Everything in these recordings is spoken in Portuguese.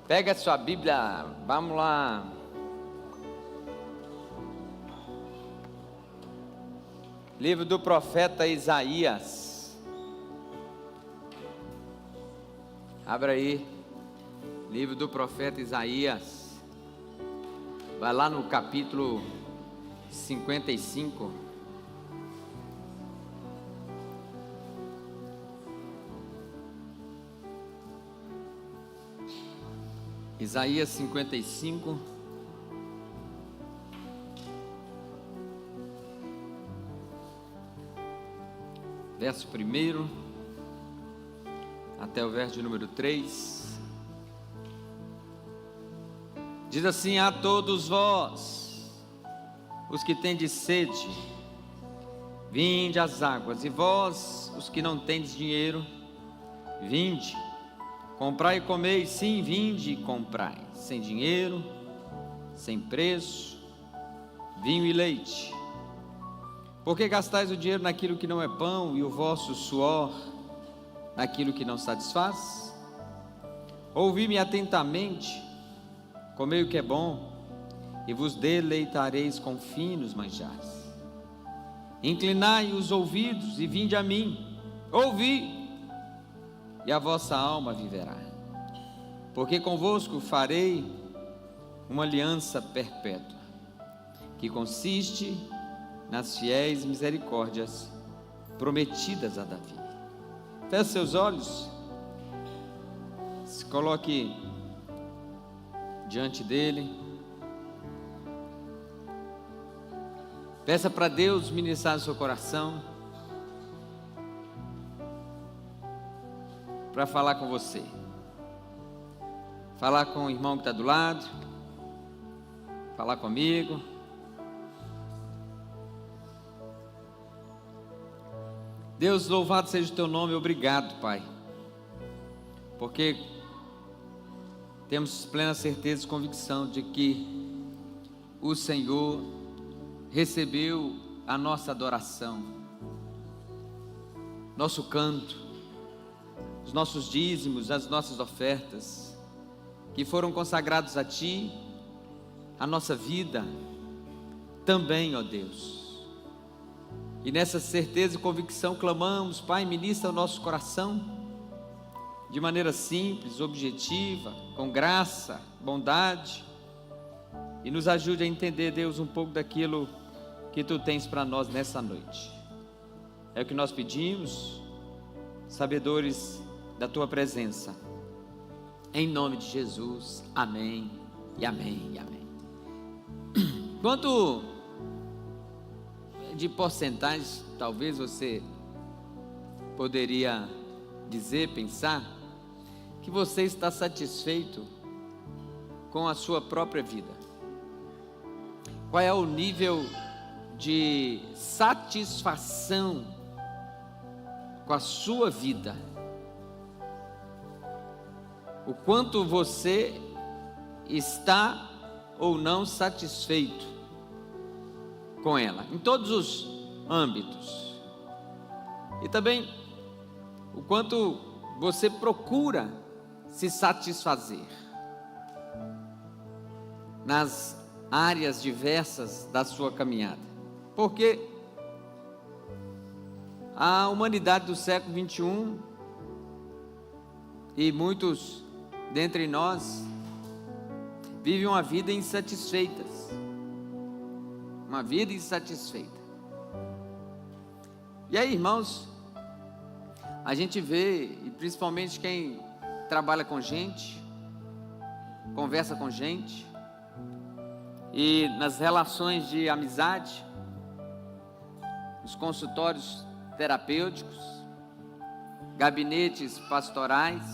Pega a sua Bíblia, vamos lá. Livro do profeta Isaías. Abra aí. Livro do profeta Isaías. Vai lá no capítulo 55. Isaías 55. Verso 1 até o verso de número 3. Diz assim: a todos vós, os que tendes sede, vinde às águas, e vós, os que não tendes dinheiro, vinde, comprai e comei. Sim, vinde e comprai, sem dinheiro, sem preço, vinho e leite. Porque gastais o dinheiro naquilo que não é pão, e o vosso suor naquilo que não satisfaz? Ouvi-me atentamente, comei o que é bom, e vos deleitareis com finos manjares. Inclinai os ouvidos e vinde a mim, ouvi, e a vossa alma viverá. Porque convosco farei uma aliança perpétua, que consiste nas fiéis misericórdias prometidas a Davi. Feche seus olhos, se coloque diante dele, peça para Deus ministrar no seu coração, para falar com você, falar com o irmão que está do lado, falar comigo. Deus, louvado seja o teu nome. Obrigado, Pai, porque temos plena certeza e convicção de que o Senhor recebeu a nossa adoração, nosso canto, os nossos dízimos, as nossas ofertas, que foram consagrados a Ti, a nossa vida também, ó Deus. E nessa certeza e convicção clamamos: Pai, ministra o nosso coração de maneira simples, objetiva, com graça, bondade, e nos ajude a entender, Deus, um pouco daquilo que Tu tens para nós nessa noite. É o que nós pedimos, sabedores da Tua presença, em nome de Jesus. Amém e amém e amém. Quanto de porcentagem, talvez você poderia dizer, pensar, que você está satisfeito com a sua própria vida? Qual é o nível de satisfação com a sua vida? O quanto você está ou não satisfeito com ela, em todos os âmbitos. E também o quanto você procura se satisfazer nas áreas diversas da sua caminhada. Porque a humanidade do século 21 e muitos dentre nós vivem uma vida insatisfeitas. Uma vida insatisfeita. E aí, irmãos, a gente vê, e principalmente quem trabalha com gente, conversa com gente, e nas relações de amizade, os consultórios terapêuticos, gabinetes pastorais,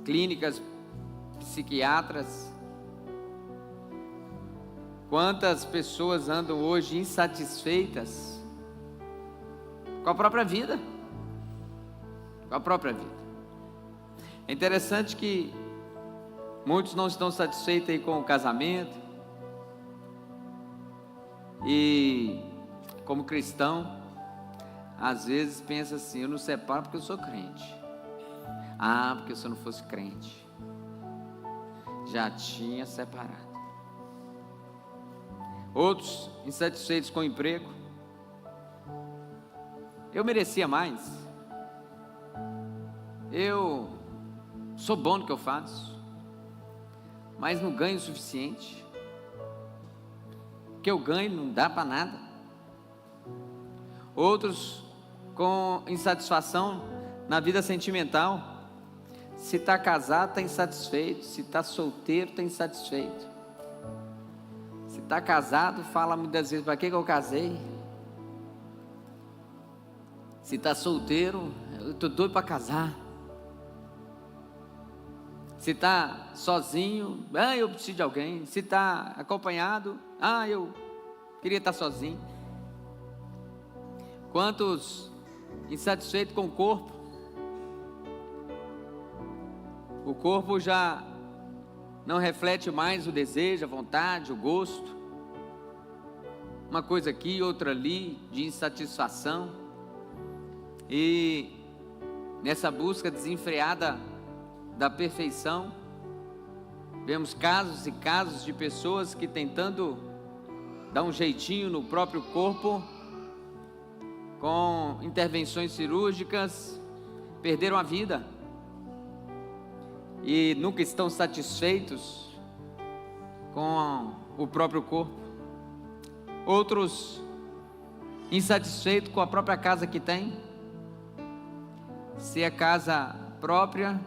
clínicas psiquiatras. Quantas pessoas andam hoje insatisfeitas com a própria vida? Com a própria vida. É interessante que muitos não estão satisfeitos aí com o casamento. E como cristão, às vezes pensa assim: eu não separo porque eu sou crente. Ah, porque se eu não fosse crente. já tinha separado. Outros insatisfeitos com o emprego. Eu merecia mais. Eu sou bom no que eu faço, mas não ganho o suficiente. O que eu ganho não dá para nada. Outros com insatisfação na vida sentimental. Se está casado, está insatisfeito. Se está solteiro, está insatisfeito. Se está casado, fala muitas vezes: para que eu casei? Se está solteiro, eu estou doido para casar. Se está sozinho, eu preciso de alguém. Se está acompanhado, eu queria estar sozinho. Quantos insatisfeitos com o corpo? O corpo já não reflete mais o desejo, a vontade, o gosto. Uma coisa aqui, outra ali, de insatisfação. E nessa busca desenfreada da perfeição, vemos casos e casos de pessoas que, tentando dar um jeitinho no próprio corpo, com intervenções cirúrgicas, perderam a vida e nunca estão satisfeitos com o próprio corpo. Outros insatisfeitos com a própria casa que tem. Se é casa própria,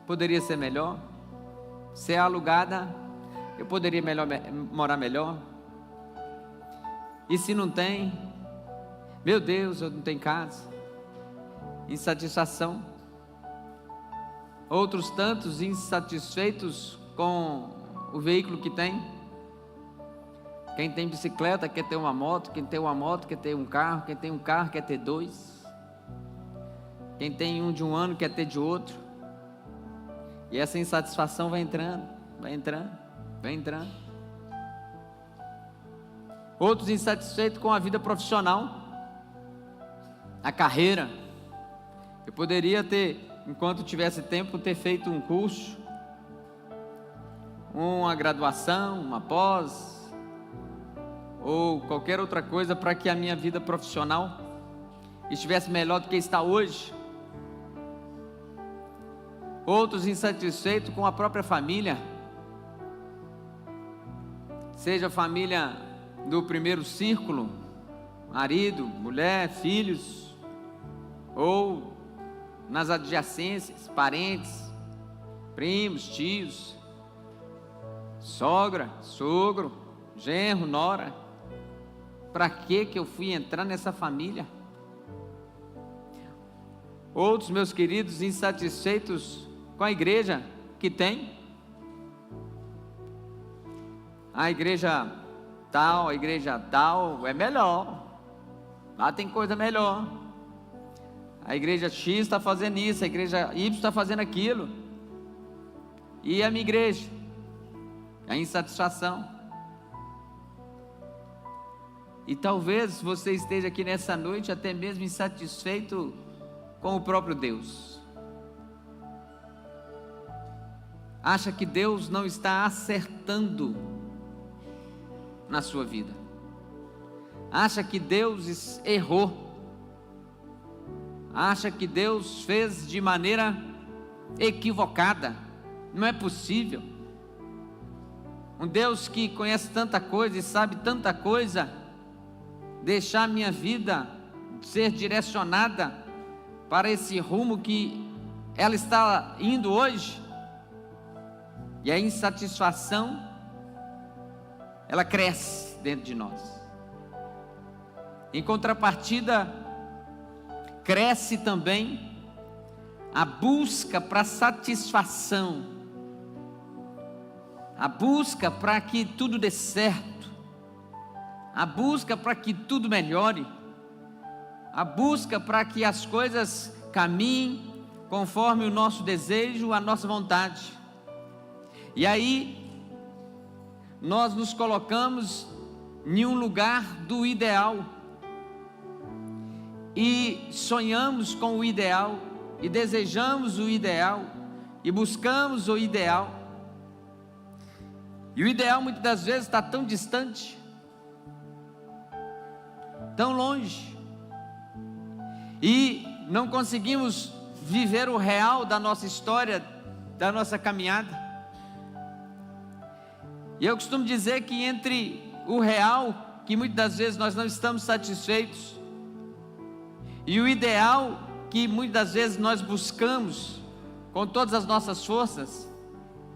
poderia ser melhor. Se é alugada, eu poderia morar melhor. E se não tem, meu Deus, eu não tenho casa. Insatisfação. Outros tantos insatisfeitos com o veículo que tem. Quem tem bicicleta quer ter uma moto, quem tem uma moto quer ter um carro, quem tem um carro quer ter dois. Quem tem um de um ano quer ter de outro. E essa insatisfação vai entrando, vai entrando, vai entrando. Outros insatisfeitos com a vida profissional, a carreira. Eu poderia ter, enquanto tivesse tempo, ter feito um curso, uma graduação, uma pós, ou qualquer outra coisa para que a minha vida profissional estivesse melhor do que está hoje. Outros insatisfeitos com a própria família, seja a família do primeiro círculo, marido, mulher, filhos, ou nas adjacências, parentes, primos, tios, sogra, sogro, genro, nora. Para que eu fui entrar nessa família? Outros, meus queridos, insatisfeitos com a igreja que tem. A igreja tal é melhor. Lá tem coisa melhor. A igreja X está fazendo isso, a igreja Y está fazendo aquilo. E a minha igreja? A insatisfação. E talvez você esteja aqui nessa noite até mesmo insatisfeito com o próprio Deus. Acha que Deus não está acertando na sua vida. Acha que Deus errou. Acha que Deus fez de maneira equivocada. Não é possível. Um Deus que conhece tanta coisa e sabe tanta coisa, deixar minha vida ser direcionada para esse rumo que ela está indo hoje. E a insatisfação, ela cresce dentro de nós. Em contrapartida, cresce também a busca para satisfação, a busca para que tudo dê certo, a busca para que tudo melhore, a busca para que as coisas caminhem conforme o nosso desejo, a nossa vontade. E aí, nós nos colocamos em um lugar do ideal, e sonhamos com o ideal, e desejamos o ideal, e buscamos o ideal, E o ideal muitas das vezes está tão distante, tão longe, e não conseguimos viver o real da nossa história, da nossa caminhada. E eu costumo dizer que entre o real, que muitas das vezes nós não estamos satisfeitos, e o ideal, que muitas das vezes nós buscamos com todas as nossas forças,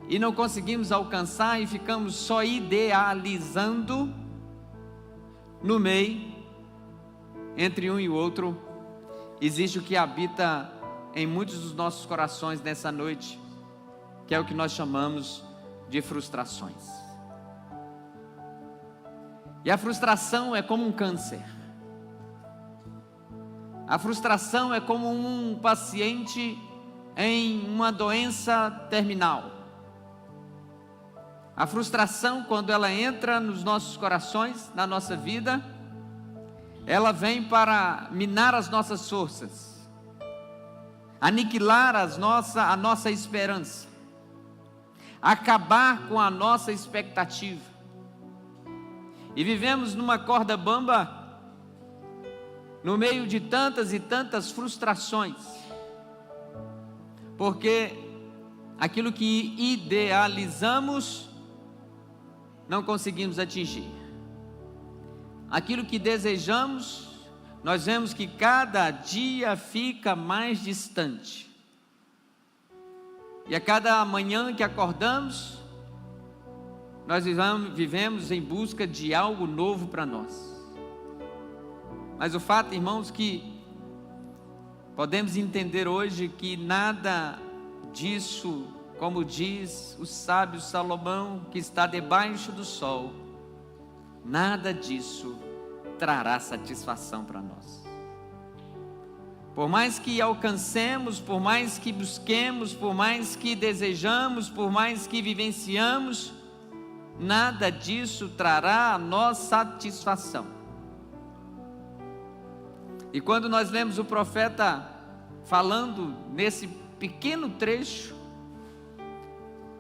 e não conseguimos alcançar, e ficamos só idealizando, no meio, entre um e o outro, existe o que habita em muitos dos nossos corações nessa noite, que é o que nós chamamos de frustrações. E a frustração é como um câncer. A frustração é como um paciente em uma doença terminal. A frustração, quando ela entra nos nossos corações, na nossa vida, ela vem para minar as nossas forças, aniquilar a nossa esperança, acabar com a nossa expectativa. E vivemos numa corda bamba, no meio de tantas e tantas frustrações, porque aquilo que idealizamos, não conseguimos atingir. Aquilo que desejamos, nós vemos que cada dia fica mais distante. E a cada manhã que acordamos, nós vivemos em busca de algo novo para nós. Mas o fato, irmãos, que podemos entender hoje que nada disso, como diz o sábio Salomão, que está debaixo do sol, nada disso trará satisfação para nós. Por mais que alcancemos, por mais que busquemos, por mais que desejamos, por mais que vivenciamos, nada disso trará a nós satisfação. E quando nós lemos o profeta falando nesse pequeno trecho,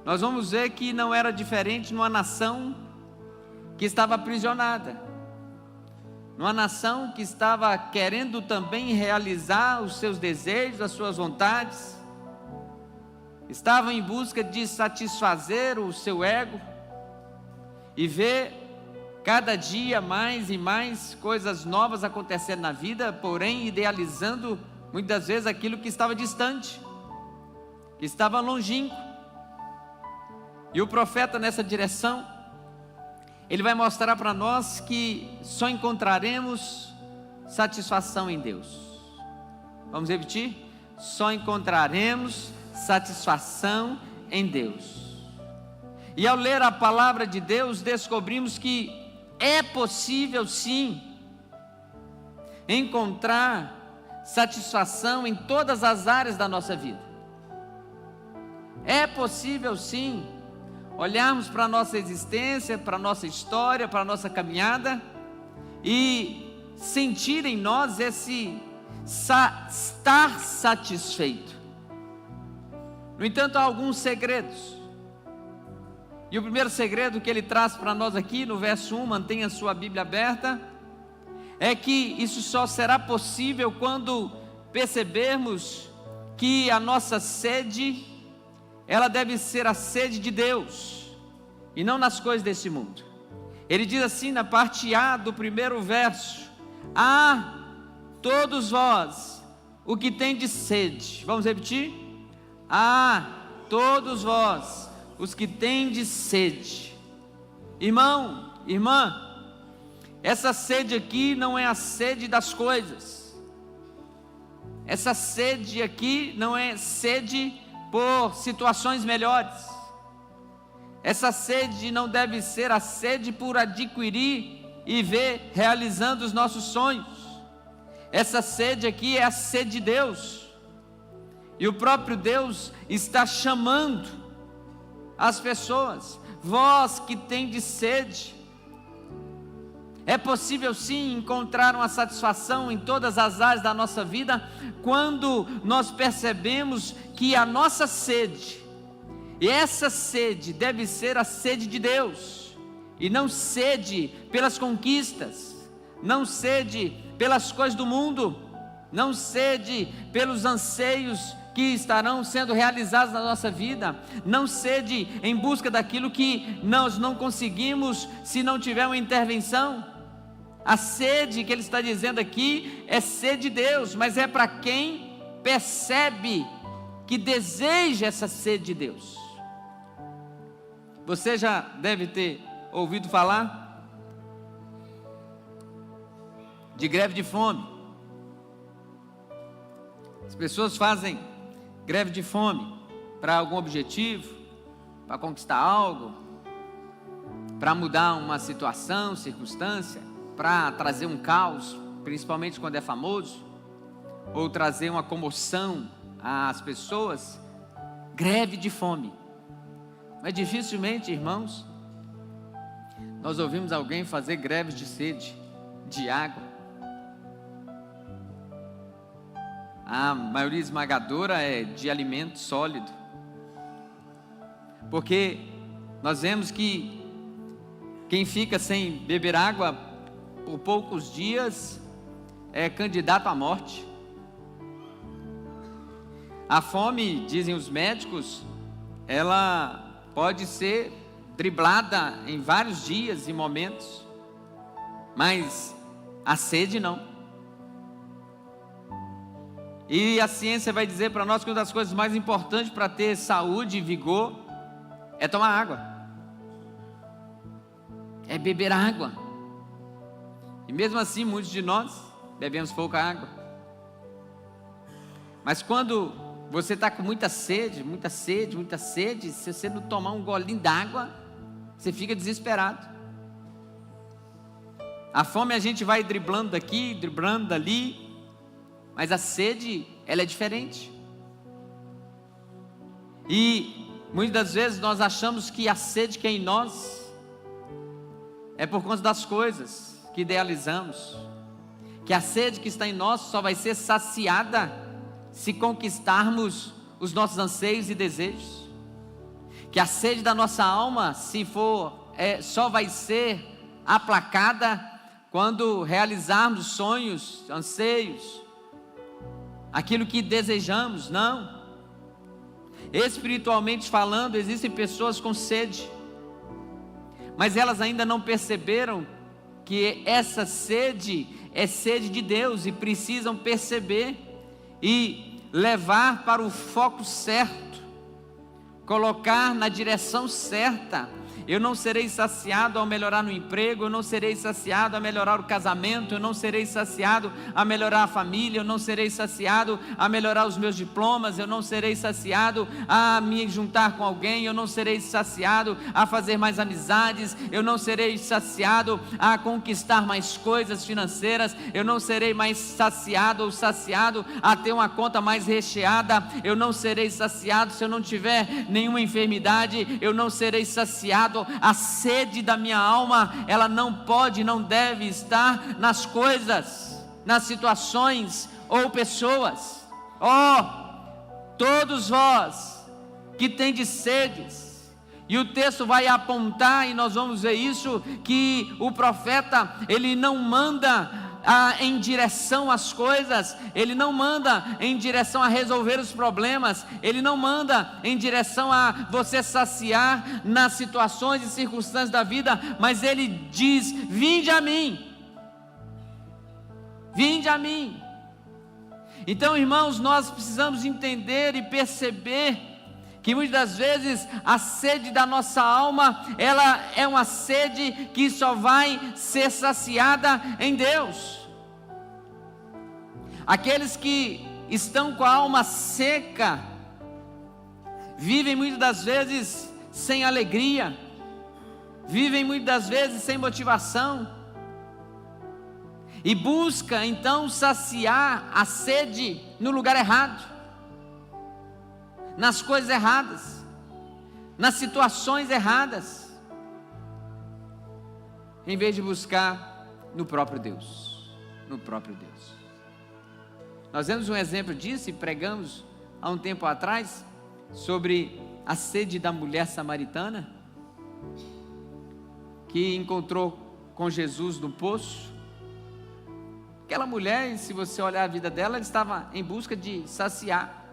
nós vamos ver que não era diferente numa nação que estava aprisionada, numa nação que estava querendo também realizar os seus desejos, as suas vontades, estava em busca de satisfazer o seu ego e ver cada dia mais e mais coisas novas acontecendo na vida, porém idealizando muitas vezes aquilo que estava distante, que estava longínquo. E o profeta, nessa direção, ele vai mostrar para nós que só encontraremos satisfação em Deus. Vamos repetir? Só encontraremos satisfação em Deus. E ao ler a palavra de Deus, descobrimos que é possível sim encontrar satisfação em todas as áreas da nossa vida. É possível sim olharmos para a nossa existência, para a nossa história, para a nossa caminhada e sentir em nós esse estar satisfeito. No entanto, há alguns segredos. E o primeiro segredo que ele traz para nós aqui no verso 1, mantenha a sua Bíblia aberta, é que isso só será possível quando percebermos que a nossa sede, ela deve ser a sede de Deus, e não nas coisas desse mundo. Ele diz assim na parte A do primeiro verso: a todos vós o que tendes sede. Vamos repetir? A todos vós os que tendes sede. Irmão, irmã, essa sede aqui não é a sede das coisas. Essa sede aqui não é sede por situações melhores. Essa sede não deve ser a sede por adquirir e ver realizando os nossos sonhos. Essa sede aqui é a sede de Deus. E o próprio Deus está chamando as pessoas: vós que tendes sede. É possível sim encontrar uma satisfação em todas as áreas da nossa vida, quando nós percebemos que a nossa sede, E essa sede deve ser a sede de Deus, e não sede pelas conquistas, não sede pelas coisas do mundo, não sede pelos anseios que estarão sendo realizados na nossa vida, não sede em busca daquilo que nós não conseguimos se não tiver uma intervenção. A sede que ele está dizendo aqui é sede de Deus, mas é para quem percebe que deseja essa sede de Deus. Você já deve ter ouvido falar de greve de fome. As pessoas fazem greve de fome para algum objetivo, para conquistar algo, para mudar uma situação, circunstância, para trazer um caos, principalmente quando é famoso, ou trazer uma comoção às pessoas. Greve de fome. Mas dificilmente, irmãos, nós ouvimos alguém fazer greve de sede, de água. A maioria esmagadora é de alimento sólido, porque nós vemos que quem fica sem beber água por poucos dias é candidato à morte. A fome, dizem os médicos, ela pode ser driblada em vários dias e momentos, mas a sede não. E a ciência vai dizer para nós que uma das coisas mais importantes para ter saúde e vigor é tomar água, é beber água. E mesmo assim muitos de nós bebemos pouca água. Mas quando você está com muita sede, se você não tomar um golinho d'água, você fica desesperado. A fome a gente vai driblando daqui, driblando dali, mas a sede, ela é diferente. E muitas das vezes nós achamos que a sede que é em nós é por conta das coisas que idealizamos, que a sede que está em nós só vai ser saciada se conquistarmos os nossos anseios e desejos, que a sede da nossa alma, se for, só vai ser aplacada quando realizarmos sonhos, anseios, aquilo que desejamos. Não. Espiritualmente falando, existem pessoas com sede, mas elas ainda não perceberam que essa sede é sede de Deus, e precisam perceber e levar para o foco certo, colocar na direção certa. Eu não serei saciado ao melhorar no emprego, eu não serei saciado a melhorar o casamento, eu não serei saciado a melhorar a família, eu não serei saciado a melhorar os meus diplomas, eu não serei saciado a me juntar com alguém, eu não serei saciado a fazer mais amizades, eu não serei saciado a conquistar mais coisas financeiras, eu não serei mais saciado ou saciado a ter uma conta mais recheada, eu não serei saciado se eu não tiver nenhuma enfermidade, eu não serei saciado. A sede da minha alma, ela não pode, não deve estar nas coisas, nas situações ou pessoas. Todos vós que tendes sedes, e o texto vai apontar, e nós vamos ver isso, que o profeta, ele não manda em direção às coisas, ele não manda em direção a resolver os problemas, ele não manda em direção a você saciar nas situações e circunstâncias da vida, mas ele diz: vinde a mim, vinde a mim. Então, irmãos, nós precisamos entender e perceber que muitas das vezes a sede da nossa alma, ela é uma sede que só vai ser saciada em Deus. Aqueles que estão com a alma seca, vivem muitas das vezes sem alegria, vivem muitas das vezes sem motivação, e busca então saciar a sede no lugar errado, nas coisas erradas, nas situações erradas, em vez de buscar no próprio Deus, no próprio Deus. Nós vemos um exemplo disso e pregamos há um tempo atrás sobre a sede da mulher samaritana, que encontrou com Jesus no poço? Aquela mulher, se você olhar a vida dela, ela estava em busca de saciar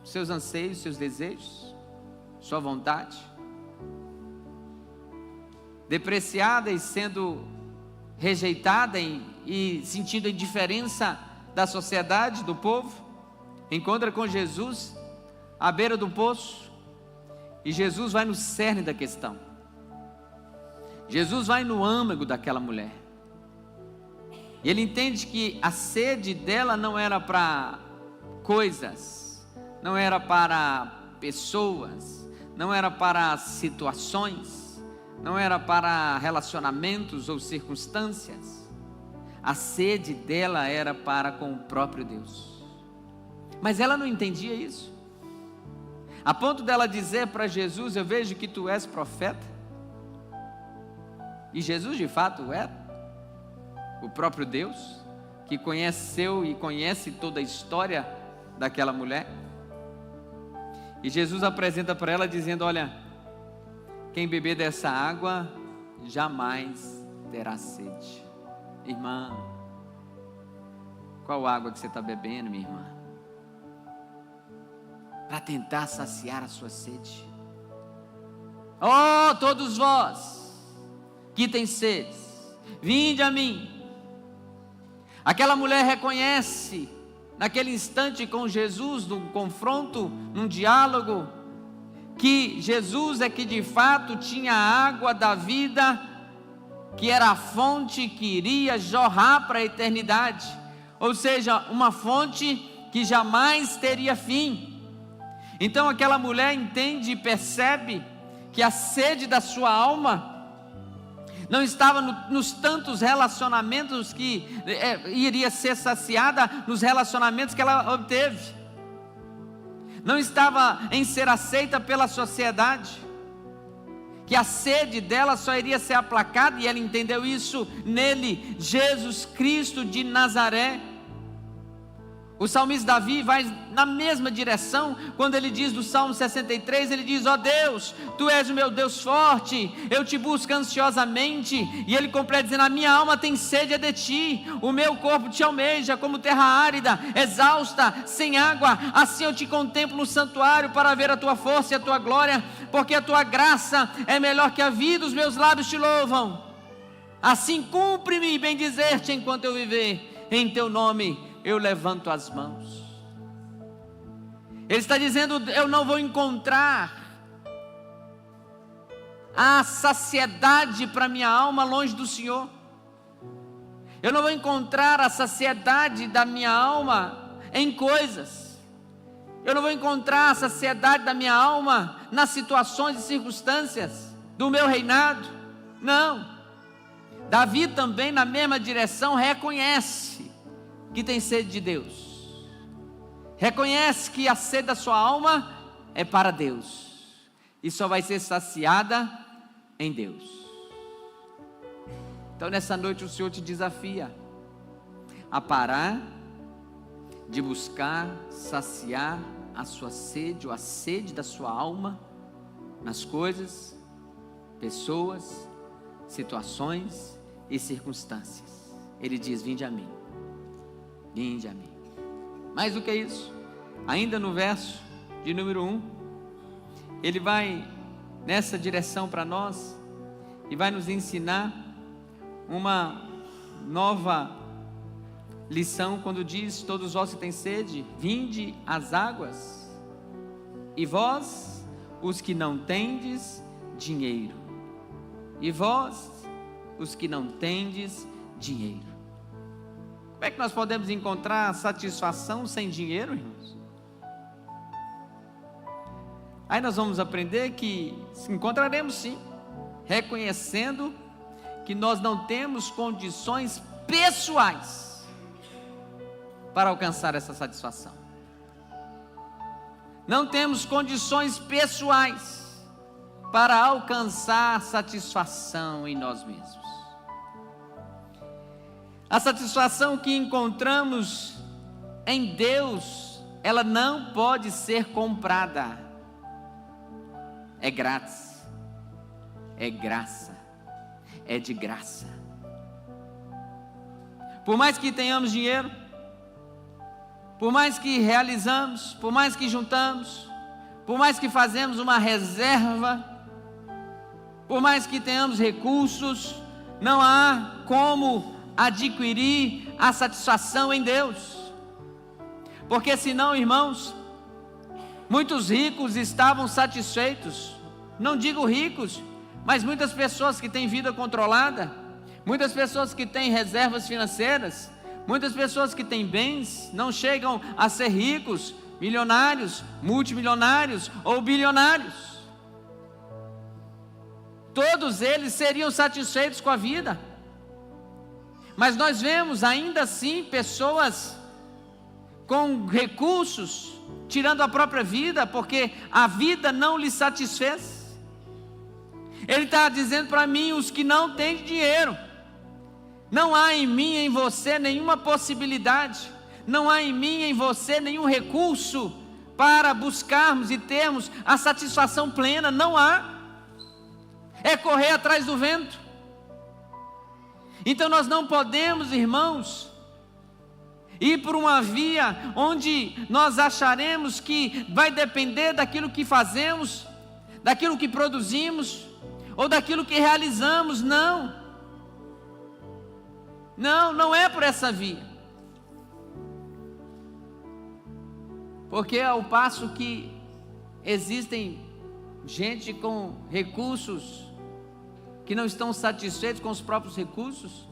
seus anseios, seus desejos, sua vontade. Depreciada e sendo rejeitada e sentindo a indiferença da sociedade, do povo, encontra com Jesus à beira do poço, e Jesus vai no cerne da questão. Jesus vai no âmago daquela mulher, e ele entende que a sede dela não era para coisas, não era para pessoas, não era para situações, não era para relacionamentos ou circunstâncias. A sede dela era para com o próprio Deus. Mas ela não entendia isso, a ponto dela dizer para Jesus: eu vejo que tu és profeta. E Jesus de fato era o próprio Deus, que conheceu e conhece toda a história daquela mulher. E Jesus apresenta para ela dizendo: olha, quem beber dessa água jamais terá sede. Irmã, qual água que você está bebendo, minha irmã? Para tentar saciar a sua sede. Oh, todos vós que têm sede, vinde a mim. Aquela mulher reconhece, naquele instante com Jesus, num confronto, num diálogo, que Jesus é que de fato tinha a água da vida, que era a fonte que iria jorrar para a eternidade, ou seja, uma fonte que jamais teria fim. Então aquela mulher entende e percebe que a sede da sua alma não estava nos tantos relacionamentos que iria ser saciada, nos relacionamentos que ela obteve, não estava em ser aceita pela sociedade, que a sede dela só iria ser aplacada, e ela entendeu isso nele, Jesus Cristo de Nazaré. O salmista Davi vai na mesma direção, quando ele diz do Salmo 63, ele diz: ó Deus, Tu és o meu Deus forte, eu te busco ansiosamente, e ele completa dizendo: a minha alma tem sede de Ti, o meu corpo Te almeja como terra árida, exausta, sem água, assim eu Te contemplo no santuário, para ver a Tua força e a Tua glória, porque a Tua graça é melhor que a vida, os meus lábios Te louvam. Assim cumpre-me bendizer-Te enquanto eu viver, em Teu nome eu levanto as mãos. Ele está dizendo: eu não vou encontrar a saciedade para minha alma longe do Senhor. Eu não vou encontrar a saciedade da minha alma em coisas. Eu não vou encontrar a saciedade da minha alma nas situações e circunstâncias do meu reinado. Não. Davi também, na mesma direção, reconhece que tem sede de Deus, reconhece que a sede da sua alma é para Deus, e só vai ser saciada em Deus. Então nessa noite o Senhor te desafia a parar de buscar saciar a sua sede, ou a sede da sua alma, nas coisas, pessoas, situações e circunstâncias. Ele diz: vinde a mim. Vinde a mim. Mais do que isso, ainda no verso de número 1, ele vai nessa direção para nós, e vai nos ensinar uma nova lição, quando diz: todos vós que têm sede, vinde às águas, e vós, os que não tendes dinheiro, e vós, os que não tendes dinheiro. Como é que nós podemos encontrar satisfação sem dinheiro, irmãos? Aí nós vamos aprender que encontraremos sim, reconhecendo que nós não temos condições pessoais para alcançar essa satisfação. Não temos condições pessoais para alcançar satisfação em nós mesmos. A satisfação que encontramos em Deus, ela não pode ser comprada. é grátis, é graça, é de graça. Por mais que tenhamos dinheiro, por mais que realizamos, por mais que juntamos, por mais que fazemos uma reserva, por mais que tenhamos recursos, não há como adquirir a satisfação em Deus. Porque senão, irmãos, muitos ricos estavam satisfeitos. Não digo ricos, mas muitas pessoas que têm vida controlada, muitas pessoas que têm reservas financeiras, muitas pessoas que têm bens, não chegam a ser ricos, milionários, multimilionários ou bilionários. Todos eles seriam satisfeitos com a vida. Mas nós vemos ainda assim pessoas com recursos tirando a própria vida, porque a vida não lhe satisfez. Ele está dizendo para mim, os que não têm dinheiro, não há em mim, em você, nenhuma possibilidade, não há em mim, em você, nenhum recurso para buscarmos e termos a satisfação plena, não há. É correr atrás do vento. Então nós não podemos, irmãos, ir por uma via onde nós acharemos que vai depender daquilo que fazemos, daquilo que produzimos, ou daquilo que realizamos. Não, não é por essa via. Porque ao passo que existem gente com recursos que não estão satisfeitos com os próprios recursos,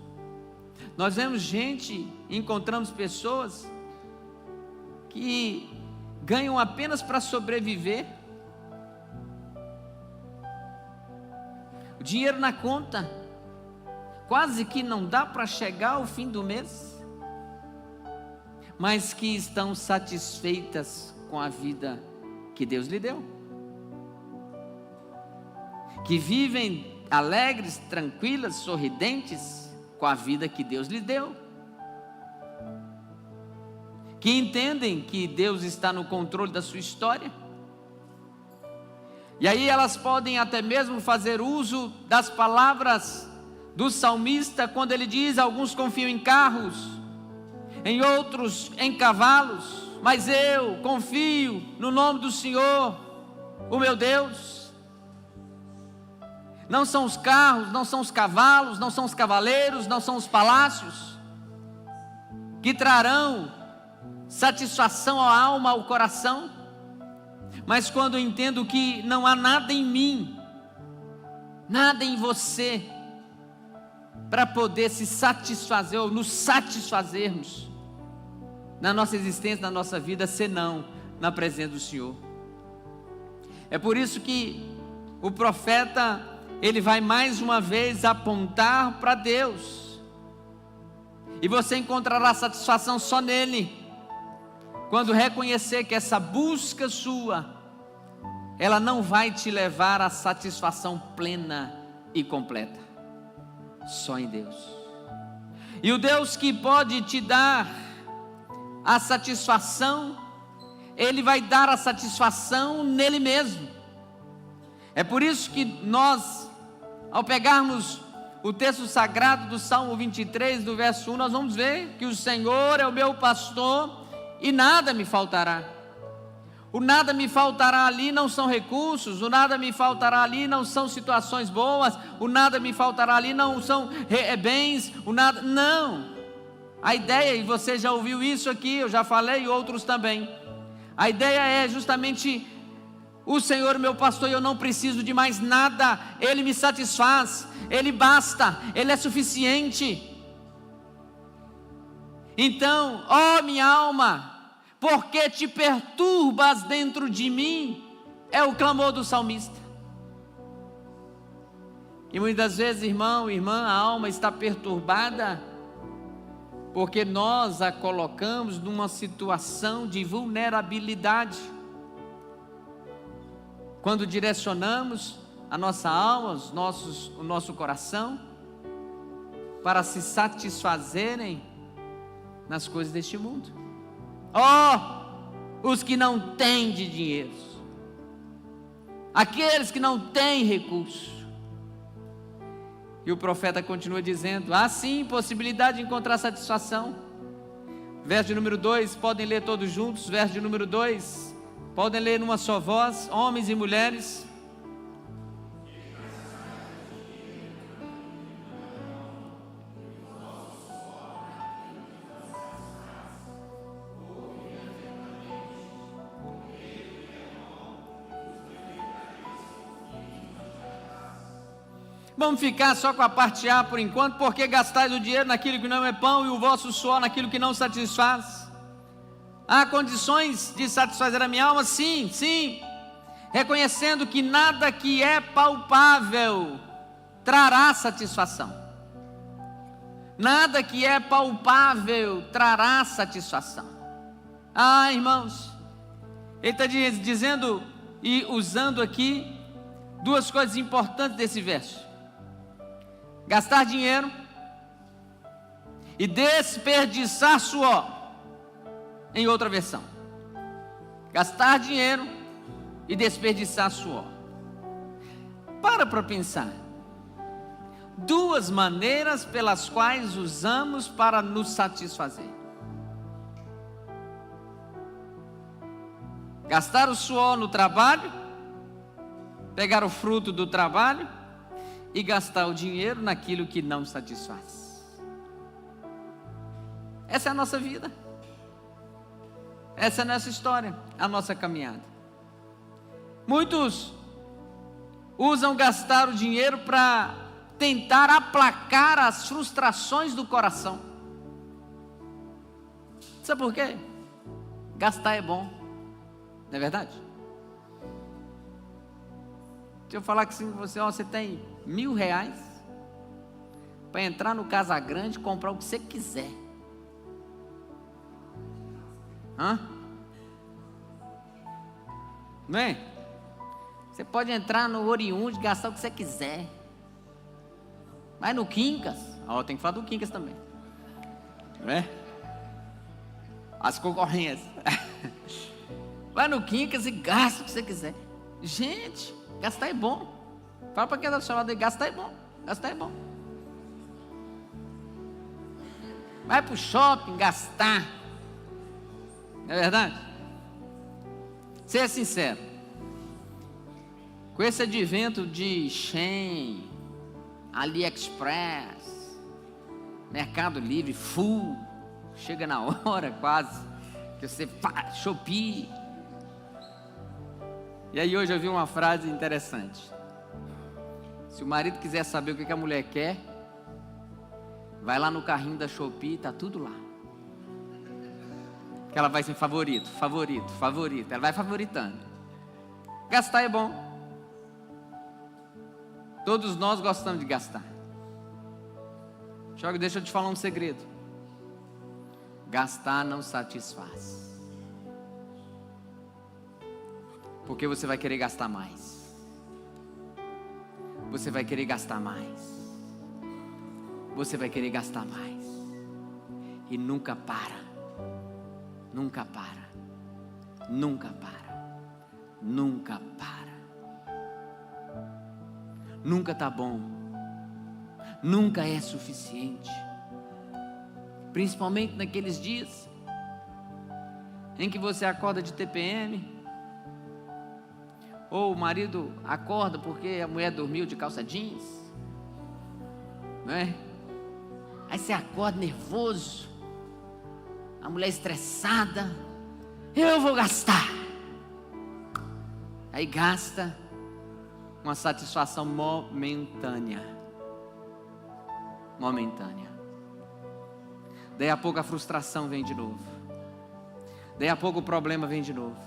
nós vemos gente, encontramos pessoas que ganham apenas para sobreviver. O dinheiro na conta, quase que não dá para chegar ao fim do mês, mas que estão satisfeitas com a vida que Deus lhe deu, que vivem alegres, tranquilas, sorridentes com a vida que Deus lhe deu, que entendem que Deus está no controle da sua história. E aí elas podem até mesmo fazer uso das palavras do salmista, quando ele diz: alguns confiam em carros, em outros em cavalos, mas eu confio no nome do Senhor, o meu Deus. Não são os carros, não são os cavalos, não são os cavaleiros, não são os palácios que trarão satisfação à alma, ao coração. Mas quando eu entendo que não há nada em mim, nada em você, para poder se satisfazer ou nos satisfazermos na nossa existência, na nossa vida, senão na presença do Senhor. É por isso que o profeta, ele vai mais uma vez apontar para Deus, e você encontrará satisfação só nele, quando reconhecer que essa busca sua, ela não vai te levar à satisfação plena e completa, só em Deus. E o Deus que pode te dar a satisfação, Ele vai dar a satisfação nele mesmo. É por isso que nós, ao pegarmos o texto sagrado do Salmo 23, do verso 1, nós vamos ver que o Senhor é o meu pastor e nada me faltará. O nada me faltará ali não são recursos, o nada me faltará ali não são situações boas, o nada me faltará ali não são bens, o nada, não. A ideia, e você já ouviu isso aqui, eu já falei, e outros também, a ideia é justamente: o Senhor meu pastor, eu não preciso de mais nada, Ele me satisfaz, Ele basta, Ele é suficiente. Então, ó minha alma, por que te perturbas dentro de mim? É o clamor do salmista. E muitas vezes, irmão, irmã, a alma está perturbada porque nós a colocamos numa situação de vulnerabilidade. Quando direcionamos a nossa alma, o nosso coração, para se satisfazerem nas coisas deste mundo. Os que não têm de dinheiro, aqueles que não têm recurso. E o profeta continua dizendo: há sim possibilidade de encontrar satisfação. Verso de número 2, podem ler todos juntos. Verso de número 2, podem ler numa só voz, homens e mulheres. Vamos ficar só com a parte A por enquanto. Porque gastais o dinheiro naquilo que não é pão e o vosso suor naquilo que não satisfaz? Há condições de satisfazer a minha alma? Sim, sim. Reconhecendo que nada que é palpável trará satisfação. Nada que é palpável trará satisfação. Ah, irmãos, ele está dizendo e usando aqui duas coisas importantes desse verso: gastar dinheiro e desperdiçar suor. Em outra versão, gastar dinheiro e desperdiçar suor. Para pensar. Duas maneiras pelas quais usamos para nos satisfazer: gastar o suor no trabalho, pegar o fruto do trabalho e gastar o dinheiro naquilo que não satisfaz. Essa é a nossa vida. Essa é a nossa história, a nossa caminhada. Muitos usam gastar o dinheiro para tentar aplacar as frustrações do coração. Sabe por quê? Gastar é bom, não é verdade? Se eu falar que se você tem R$1.000 para entrar no Casa Grande e comprar o que você quiser. Não é? Você pode entrar no Oriundi e gastar o que você quiser. Vai no Quincas. Tem que falar do Quincas também. Não é? As concorrências. Vai no Quincas e gasta o que você quiser. Gente, gastar é bom. Fala para quem está do seu lado aí: gastar é bom. Gastar é bom. Vai para o shopping gastar. Não é verdade? Seja sincero. Com esse advento de Shein, AliExpress, Mercado Livre, full, chega na hora quase, que você faz, Shopee. E aí hoje eu vi uma frase interessante: se o marido quiser saber o que a mulher quer, vai lá no carrinho da Shopee, está tudo lá. Que ela vai ser favorito, favorito, favorito. Ela vai favoritando. Gastar é bom. Todos nós gostamos de gastar. Deixa eu te falar um segredo: gastar não satisfaz. Porque você vai querer gastar mais. Você vai querer gastar mais. Você vai querer gastar mais. E nunca para. Nunca para. Nunca para. Nunca para. Nunca está bom. Nunca é suficiente. Principalmente naqueles dias em que você acorda de TPM, ou o marido acorda porque a mulher dormiu de calça jeans, não é? Aí você acorda nervoso, a mulher estressada: eu vou gastar. Aí gasta uma satisfação momentânea. Momentânea. Daí a pouco a frustração vem de novo. Daí a pouco o problema vem de novo.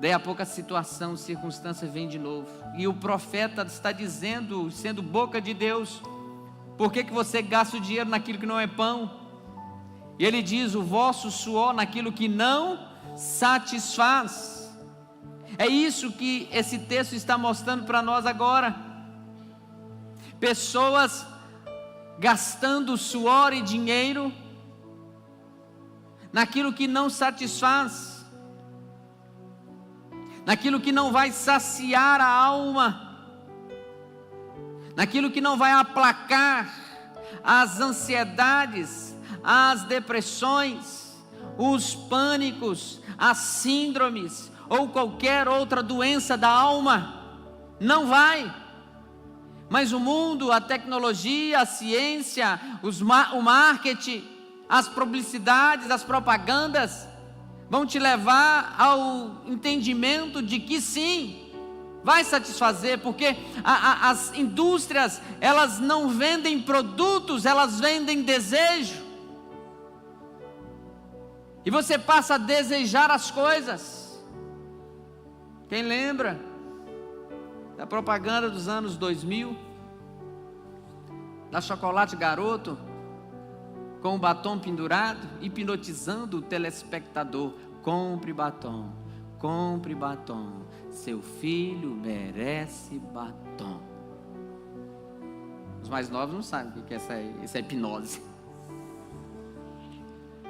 Daí a pouco a situação, circunstância vem de novo. E o profeta está dizendo, sendo boca de Deus: por que você gasta o dinheiro naquilo que não é pão? E ele diz: o vosso suor naquilo que não satisfaz. É isso que esse texto está mostrando para nós agora. Pessoas gastando suor e dinheiro naquilo que não satisfaz, naquilo que não vai saciar a alma, naquilo que não vai aplacar as ansiedades, as depressões, os pânicos, as síndromes ou qualquer outra doença da alma. Não vai. Mas o mundo, a tecnologia, a ciência, o marketing, as publicidades, as propagandas vão te levar ao entendimento de que sim, vai satisfazer, porque as indústrias, elas não vendem produtos, elas vendem desejo. E você passa a desejar as coisas. Quem lembra da propaganda dos anos 2000, da Chocolate Garoto, com o batom pendurado, hipnotizando o telespectador? Compre batom, compre batom, seu filho merece batom. Os mais novos não sabem o que é essa hipnose.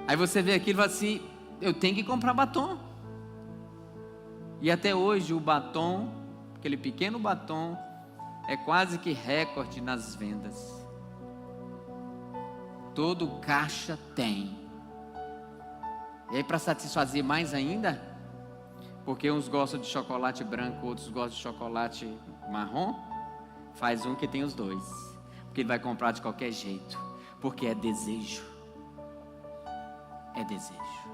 Aí você vê aquilo e fala assim: eu tenho que comprar batom. E até hoje o batom, aquele pequeno batom, é quase que recorde nas vendas. Todo caixa tem. E aí, para satisfazer mais ainda, porque uns gostam de chocolate branco, outros gostam de chocolate marrom, faz um que tem os dois, porque ele vai comprar de qualquer jeito, porque é desejo. É desejo.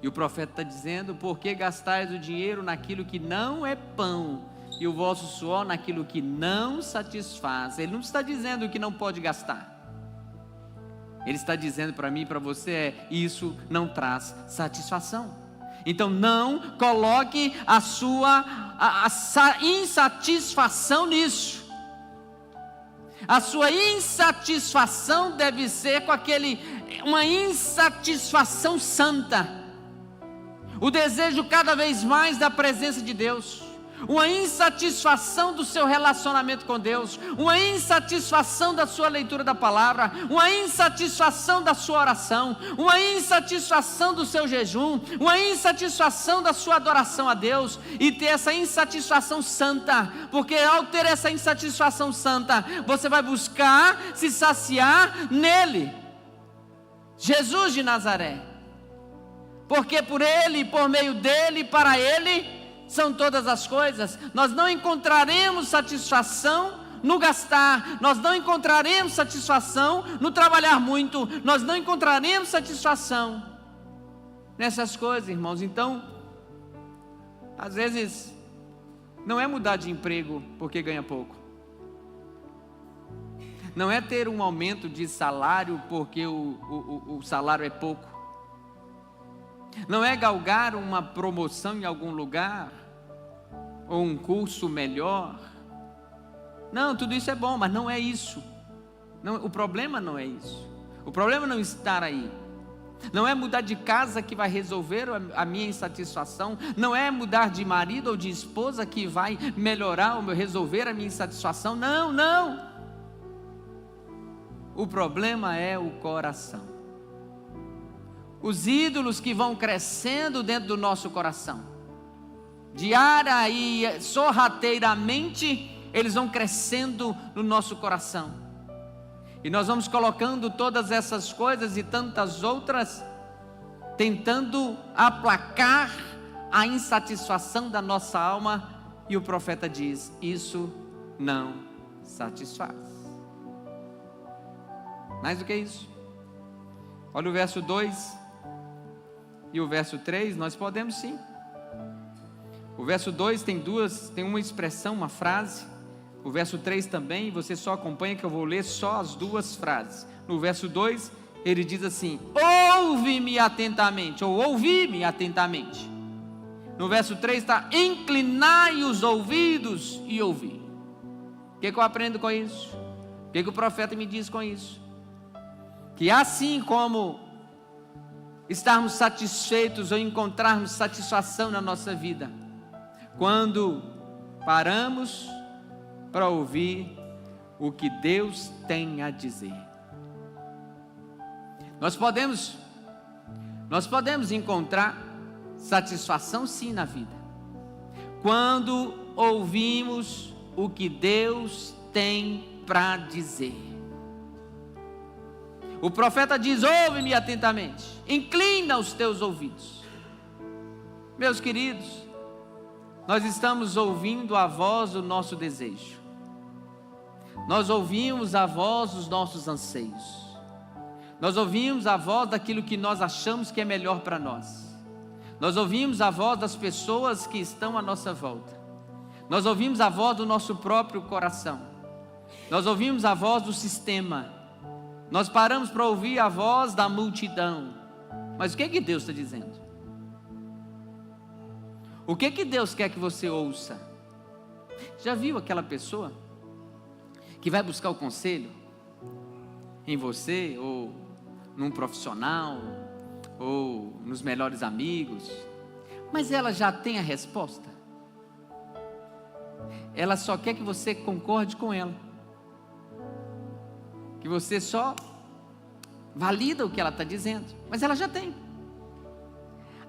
E o profeta está dizendo: por que gastais o dinheiro naquilo que não é pão, e o vosso suor naquilo que não satisfaz? Ele não está dizendo que não pode gastar. Ele está dizendo para mim e para você: isso não traz satisfação. Então não coloque a sua insatisfação nisso. A sua insatisfação deve ser uma insatisfação santa. O desejo cada vez mais da presença de Deus, uma insatisfação do seu relacionamento com Deus, uma insatisfação da sua leitura da palavra, uma insatisfação da sua oração, uma insatisfação do seu jejum, uma insatisfação da sua adoração a Deus, e ter essa insatisfação santa, porque ao ter essa insatisfação santa, você vai buscar se saciar nele, Jesus de Nazaré, porque por ele, por meio dele, para ele são todas as coisas. Nós não encontraremos satisfação no gastar, nós não encontraremos satisfação no trabalhar muito, nós não encontraremos satisfação nessas coisas, irmãos. Então, às vezes, não é mudar de emprego porque ganha pouco, não é ter um aumento de salário porque o salário é pouco, não é galgar uma promoção em algum lugar, ou um curso melhor. Não, tudo isso é bom, mas não é isso. Não, o problema não é isso. O problema não está aí. Não é mudar de casa que vai resolver a minha insatisfação. Não é mudar de marido ou de esposa que vai melhorar resolver a minha insatisfação. Não, não. O problema é o coração. Os ídolos que vão crescendo dentro do nosso coração, diária e sorrateiramente, eles vão crescendo no nosso coração, e nós vamos colocando todas essas coisas e tantas outras, tentando aplacar a insatisfação da nossa alma, e o profeta diz: isso não satisfaz. Mais do que isso, olha o verso 2 e o verso 3, nós podemos sim. O verso 2 tem uma expressão, uma frase. O verso 3 também, você só acompanha que eu vou ler só as duas frases. No verso 2, ele diz assim: ouve-me atentamente, ou ouvi-me atentamente. No verso 3 está: inclinai os ouvidos e ouvi. O que eu aprendo com isso? O que o profeta me diz com isso? Que assim como estarmos satisfeitos ou encontrarmos satisfação na nossa vida, quando paramos para ouvir o que Deus tem a dizer. Nós podemos encontrar satisfação sim na vida, quando ouvimos o que Deus tem para dizer. O profeta diz: ouve-me atentamente, inclina os teus ouvidos. Meus queridos, nós estamos ouvindo a voz do nosso desejo, nós ouvimos a voz dos nossos anseios, nós ouvimos a voz daquilo que nós achamos que é melhor para nós, nós ouvimos a voz das pessoas que estão à nossa volta, nós ouvimos a voz do nosso próprio coração, nós ouvimos a voz do sistema, nós paramos para ouvir a voz da multidão. Mas o que é que Deus está dizendo? O que é que Deus quer que você ouça? Já viu aquela pessoa que vai buscar o conselho em você, ou num profissional, ou nos melhores amigos, mas ela já tem a resposta? Ela só quer que você concorde com ela, que você só valida o que ela está dizendo, mas ela já tem.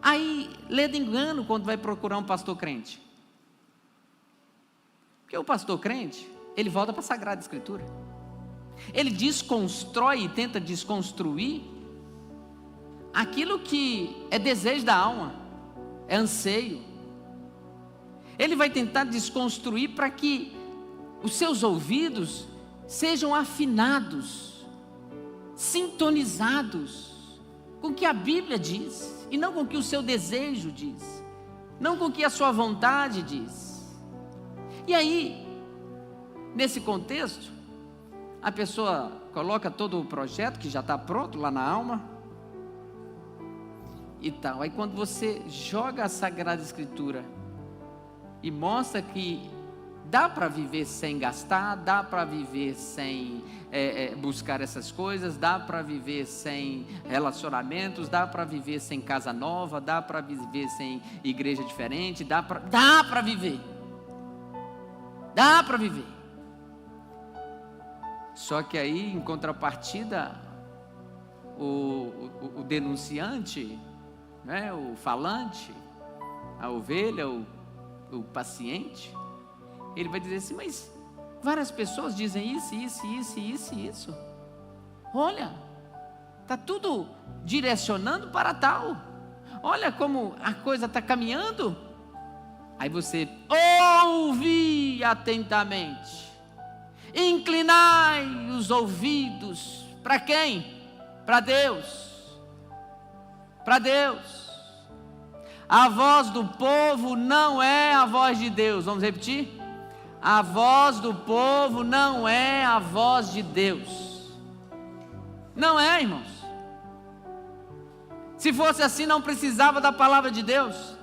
Aí, lê engano quando vai procurar um pastor crente, porque o pastor crente, ele volta para a Sagrada Escritura, ele desconstrói e tenta desconstruir aquilo que é desejo da alma, é anseio. Ele vai tentar desconstruir para que os seus ouvidos sejam afinados, sintonizados com o que a Bíblia diz, e não com o que o seu desejo diz, não com o que a sua vontade diz. E aí, nesse contexto, a pessoa coloca todo o projeto que já está pronto lá na alma e tal. Aí quando você joga a Sagrada Escritura e mostra que dá para viver sem gastar, dá para viver sem buscar essas coisas, dá para viver sem relacionamentos, dá para viver sem casa nova, dá para viver sem igreja diferente, dá para viver. Dá para viver. Só que aí, em contrapartida, o denunciante, né, o falante, a ovelha, o paciente, ele vai dizer assim: mas várias pessoas dizem isso. Olha, está tudo direcionando para tal. Olha como a coisa está caminhando. Aí você ouve atentamente, inclinai os ouvidos. Para quem? Para Deus. Para Deus. A voz do povo não é a voz de Deus. Vamos repetir? A voz do povo não é a voz de Deus. Não é, irmãos. Se fosse assim, não precisava da palavra de Deus.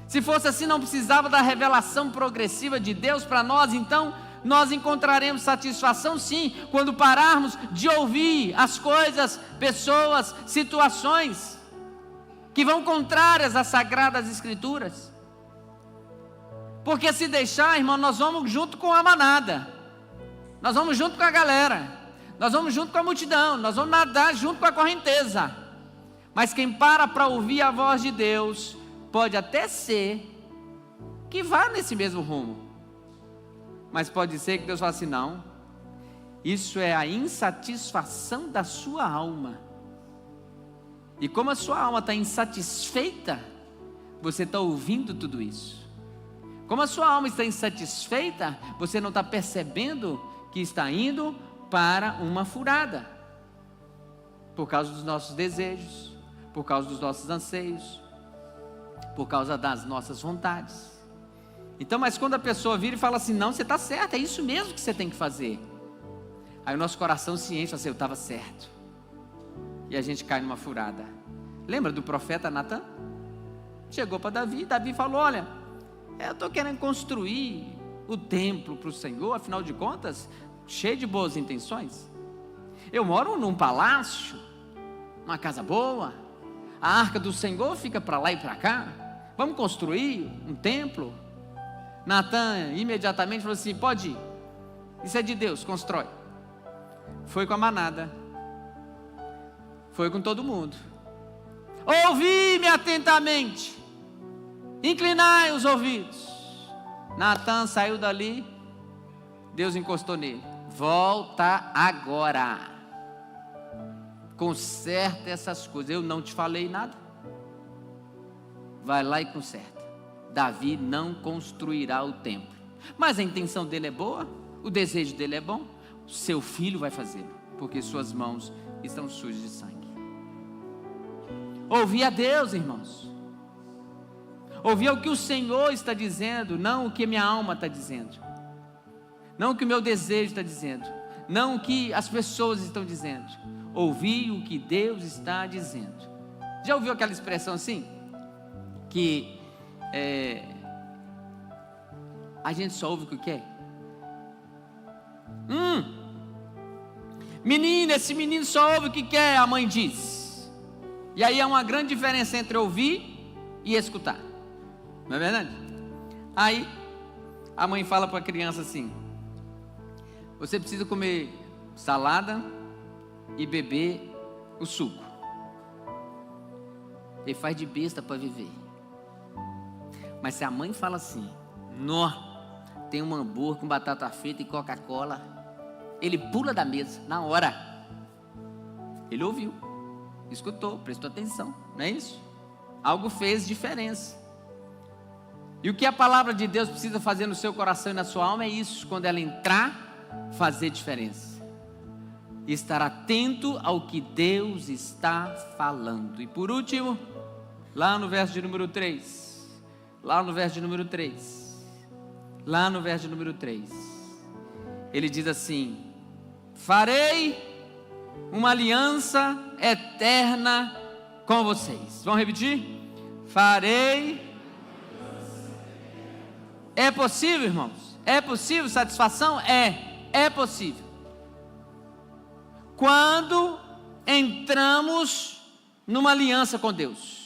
Se fosse assim, não precisava da revelação progressiva de Deus para nós. Então, nós encontraremos satisfação sim, quando pararmos de ouvir as coisas, pessoas, situações que vão contrárias às Sagradas Escrituras. Porque se deixar, irmão, nós vamos junto com a manada, nós vamos junto com a galera, nós vamos junto com a multidão, nós vamos nadar junto com a correnteza. Mas quem para ouvir a voz de Deus, pode até ser que vá nesse mesmo rumo, mas pode ser que Deus fale assim: não, isso é a insatisfação da sua alma. E como a sua alma está insatisfeita, você está ouvindo tudo isso. Como a sua alma está insatisfeita, você não está percebendo que está indo para uma furada, por causa dos nossos desejos, por causa dos nossos anseios, por causa das nossas vontades. Então, mas quando a pessoa vira e fala assim: não, você está certo, é isso mesmo que você tem que fazer, aí o nosso coração se enche assim: eu estava certo, e a gente cai numa furada. Lembra do profeta Natan? Chegou para Davi, Davi falou: olha, eu estou querendo construir o templo para o Senhor, afinal de contas, cheio de boas intenções, eu moro num palácio, uma casa boa, a arca do Senhor fica para lá e para cá, vamos construir um templo. Natan imediatamente falou assim: pode ir, isso é de Deus, constrói. Foi com a manada, foi com todo mundo. Ouvi-me atentamente, inclinai os ouvidos. Natan saiu dali, Deus encostou nele. Volta agora, conserta essas coisas. Eu não te falei nada? Vai lá e conserta. Davi não construirá o templo, mas a intenção dele é boa, o desejo dele é bom. Seu filho vai fazê-lo, porque suas mãos estão sujas de sangue. Ouvir a Deus, irmãos. Ouvir o que o Senhor está dizendo, não o que minha alma está dizendo, não o que o meu desejo está dizendo, não o que as pessoas estão dizendo. Ouvir o que Deus está dizendo. Já ouviu aquela expressão assim? Que a gente só ouve o que quer. Menino, esse menino só ouve o que quer, a mãe diz. E aí há uma grande diferença entre ouvir e escutar, não é verdade? Aí a mãe fala para a criança assim: você precisa comer salada e beber o suco. Ele faz de besta para viver. Mas se a mãe fala assim: nó, tem um hambúrguer com batata frita e Coca-Cola, ele pula da mesa na hora. Ele ouviu, escutou, prestou atenção, não é isso? Algo fez diferença. E o que a palavra de Deus precisa fazer no seu coração e na sua alma é isso: quando ela entrar, fazer diferença, estar atento ao que Deus está falando. E por último, lá no verso de número 3, ele diz assim: farei uma aliança eterna com vocês. Vamos repetir? Farei. É possível, irmãos? É possível satisfação? É possível. Quando entramos numa aliança com Deus.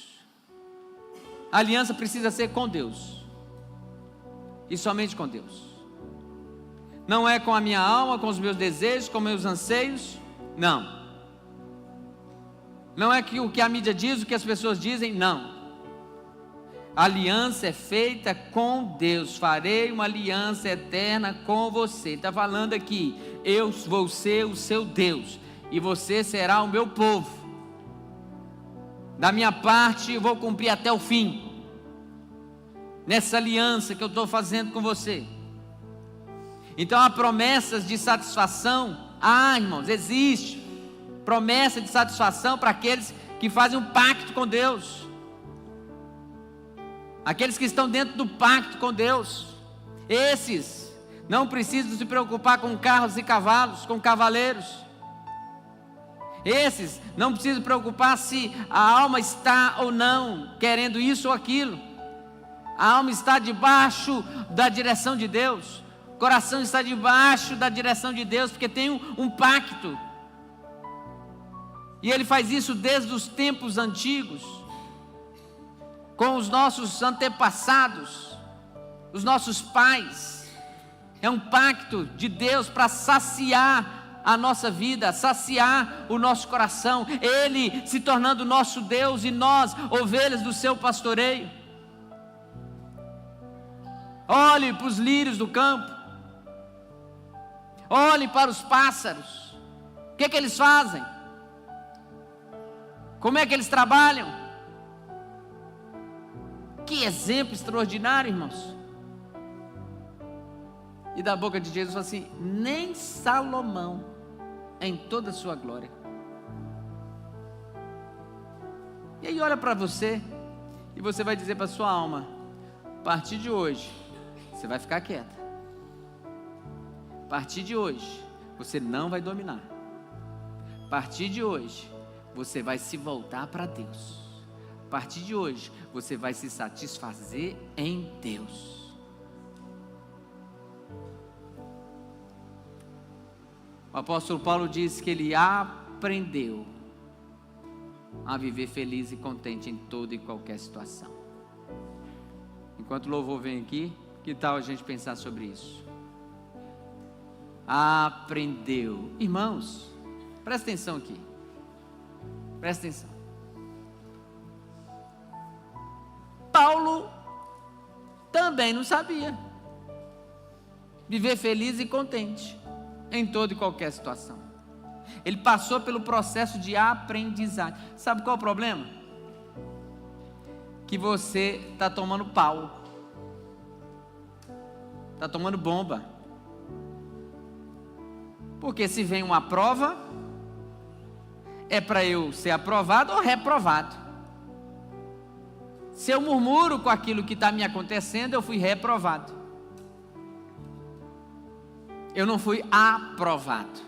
A aliança precisa ser com Deus, e somente com Deus. Não é com a minha alma, com os meus desejos, com meus anseios. Não. Não é o que a mídia diz, o que as pessoas dizem. Não. A aliança é feita com Deus. Farei uma aliança eterna com você. Está falando aqui: eu vou ser o seu Deus, e você será o meu povo. Da minha parte eu vou cumprir até o fim, nessa aliança que eu estou fazendo com você. Então há promessas de satisfação. Irmãos, existe promessa de satisfação para aqueles que fazem um pacto com Deus, aqueles que estão dentro do pacto com Deus. Esses não precisam se preocupar com carros e cavalos, com cavaleiros. Esses não precisam preocupar se a alma está ou não querendo isso ou aquilo. A alma está debaixo da direção de Deus, o coração está debaixo da direção de Deus, porque tem um pacto. E Ele faz isso desde os tempos antigos, com os nossos antepassados, os nossos pais. É um pacto de Deus para saciar a nossa vida, saciar o nosso coração, Ele se tornando nosso Deus e nós, ovelhas do seu pastoreio. Olhe para os lírios do campo, olhe para os pássaros. O que eles fazem? Como é que eles trabalham? Que exemplo extraordinário, irmãos. E da boca de Jesus assim: nem Salomão, em toda a sua glória. E aí olha para você, e você vai dizer para a sua alma: a partir de hoje, você vai ficar quieta. A partir de hoje, você não vai dominar. A partir de hoje, você vai se voltar para Deus. A partir de hoje, você vai se satisfazer em Deus. O apóstolo Paulo diz que ele aprendeu a viver feliz e contente em toda e qualquer situação. Enquanto o louvor vem aqui, que tal a gente pensar sobre isso? Aprendeu. Irmãos, presta atenção aqui. Presta atenção. Paulo também não sabia viver feliz e contente em toda e qualquer situação. Ele passou pelo processo de aprendizagem. Sabe qual é o problema? Que você está tomando pau, está tomando bomba. Porque se vem uma prova, é para eu ser aprovado ou reprovado. Se eu murmuro com aquilo que está me acontecendo, eu fui reprovado. Eu não fui aprovado.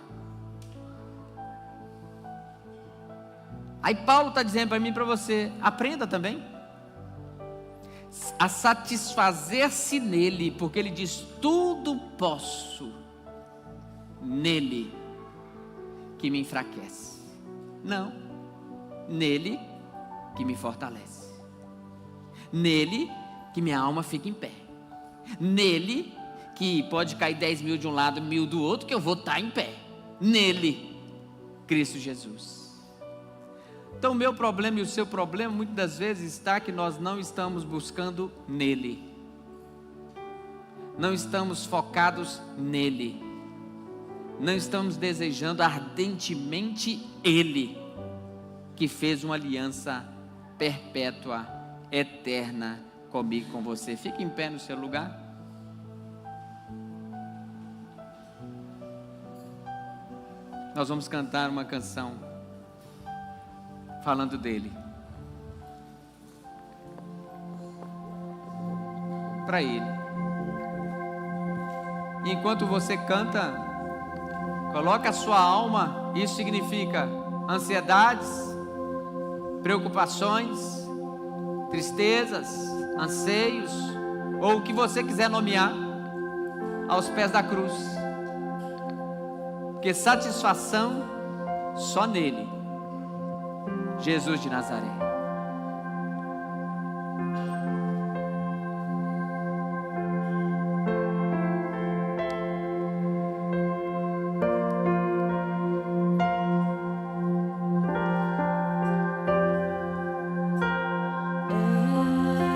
Aí Paulo está dizendo para mim e para você: aprenda também a satisfazer-se nele, porque ele diz: tudo posso nele que me enfraquece. Não, nele que me fortalece, nele que minha alma fica em pé, nele que pode cair 10 mil de um lado, 1000 do outro, que eu vou estar em pé, nele, Cristo Jesus. Então o meu problema e o seu problema muitas das vezes está que nós não estamos buscando nele, não estamos focados nele, não estamos desejando ardentemente ele, que fez uma aliança perpétua, eterna comigo e com você. Fique em pé no seu lugar. Nós vamos cantar uma canção falando dele, para ele. E enquanto você canta, coloca a sua alma, isso significa ansiedades, preocupações, tristezas, anseios, ou o que você quiser nomear, aos pés da cruz, porque satisfação só nele, Jesus de Nazaré.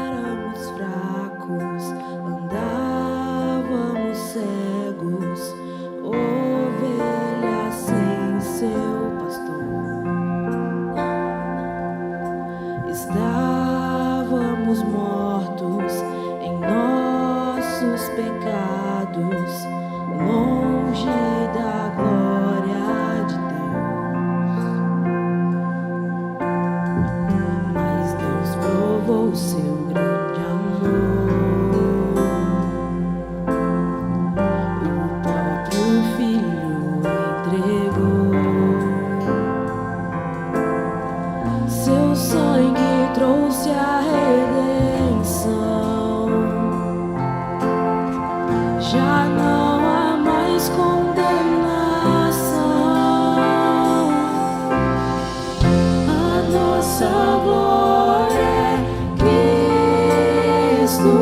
Éramos fracos, andávamos cegos, ovelhas sem seu pastor. Estávamos mortos em nossos pecados, longe da glória de Deus. Mas Deus provou o seu grande amor, o próprio Filho entregou. Seu sangue trouxe a redenção. Já não há mais condenação. A nossa glória é Cristo,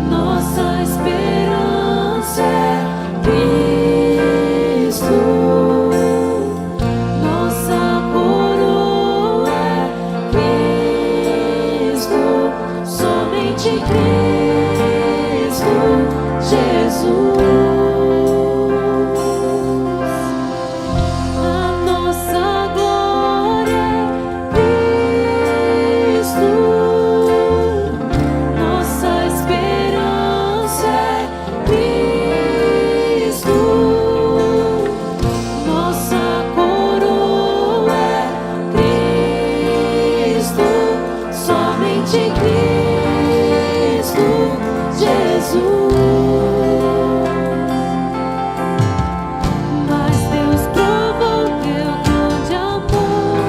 nossa esperança é Cristo, nossa coroa é Cristo, somente Cristo Jesus. A nossa glória é Cristo, nossa esperança é Cristo, nossa coroa é Cristo, somente Cristo Jesus. Mas Deus provou teu grande amor,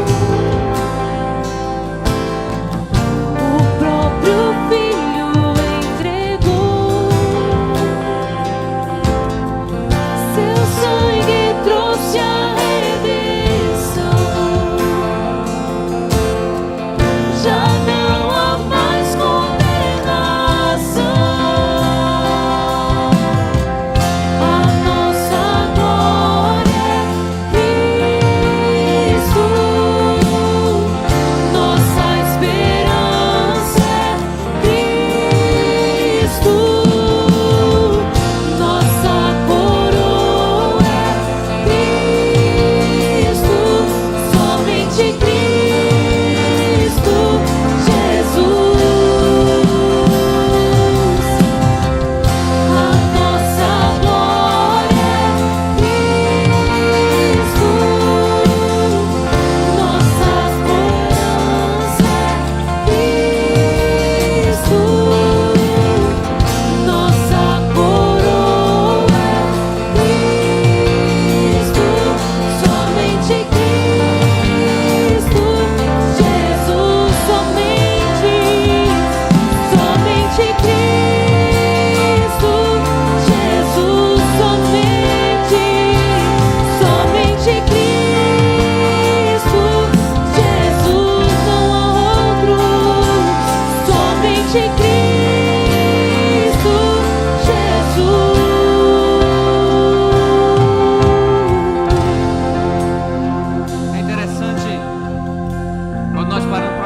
o próprio Filho entregou. Seu sangue trouxe a redenção. Já não há mais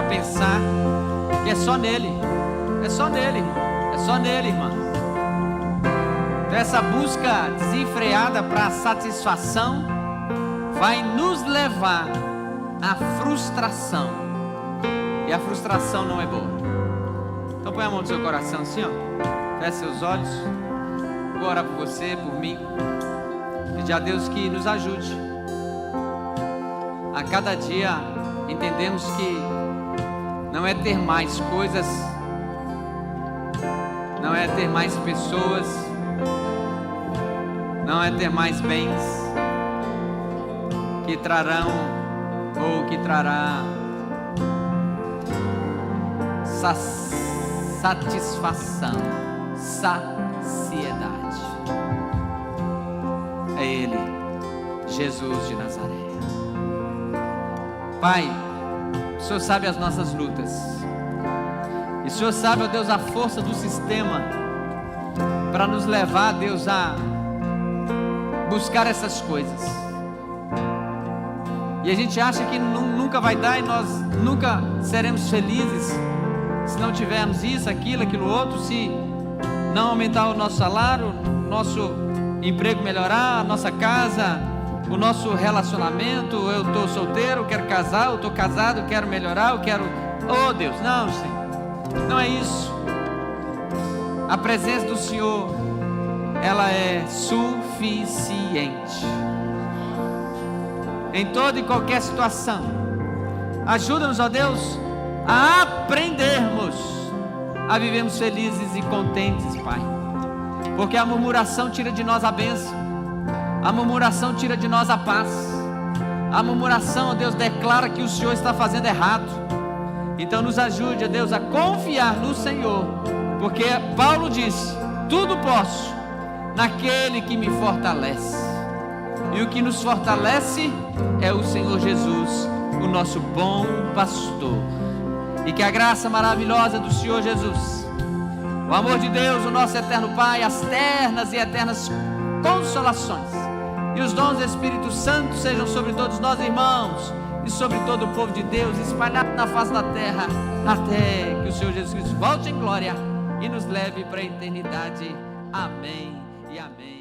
pensar que é só nele, é só nele, irmão. É só nele, irmã. Então, essa busca desenfreada para satisfação vai nos levar à frustração, e a frustração não é boa. Então põe a mão no seu coração assim, ó. Feche seus olhos. Vou orar por você, por mim. Pedir a Deus que nos ajude a cada dia entendemos que não é ter mais coisas, não é ter mais pessoas, não é ter mais bens que trarão ou que trará satisfação, saciedade. É Ele, Jesus de Nazaré. Pai, o Senhor sabe as nossas lutas, e o Senhor sabe, ó Deus, a força do sistema para nos levar, Deus, a buscar essas coisas. E a gente acha que nunca vai dar, e nós nunca seremos felizes se não tivermos isso, aquilo outro, se não aumentar o nosso salário, nosso emprego melhorar, a nossa casa, o nosso relacionamento. Eu estou solteiro, quero casar, eu estou casado, quero melhorar, eu quero... Oh Deus, não, Senhor, não é isso. A presença do Senhor, ela é suficiente em toda e qualquer situação. Ajuda-nos, ó Deus, a aprendermos a vivermos felizes e contentes, Pai, porque a murmuração tira de nós a bênção, a murmuração tira de nós a paz, a murmuração, ó Deus, declara que o Senhor está fazendo errado. Então nos ajude, ó Deus, a confiar no Senhor, porque Paulo disse: tudo posso naquele que me fortalece, e o que nos fortalece é o Senhor Jesus, o nosso bom pastor. E que a graça maravilhosa do Senhor Jesus, o amor de Deus, o nosso eterno Pai, as ternas e eternas consolações e os dons do Espírito Santo sejam sobre todos nós, irmãos, e sobre todo o povo de Deus espalhado na face da terra, até que o Senhor Jesus Cristo volte em glória e nos leve para a eternidade. Amém e amém.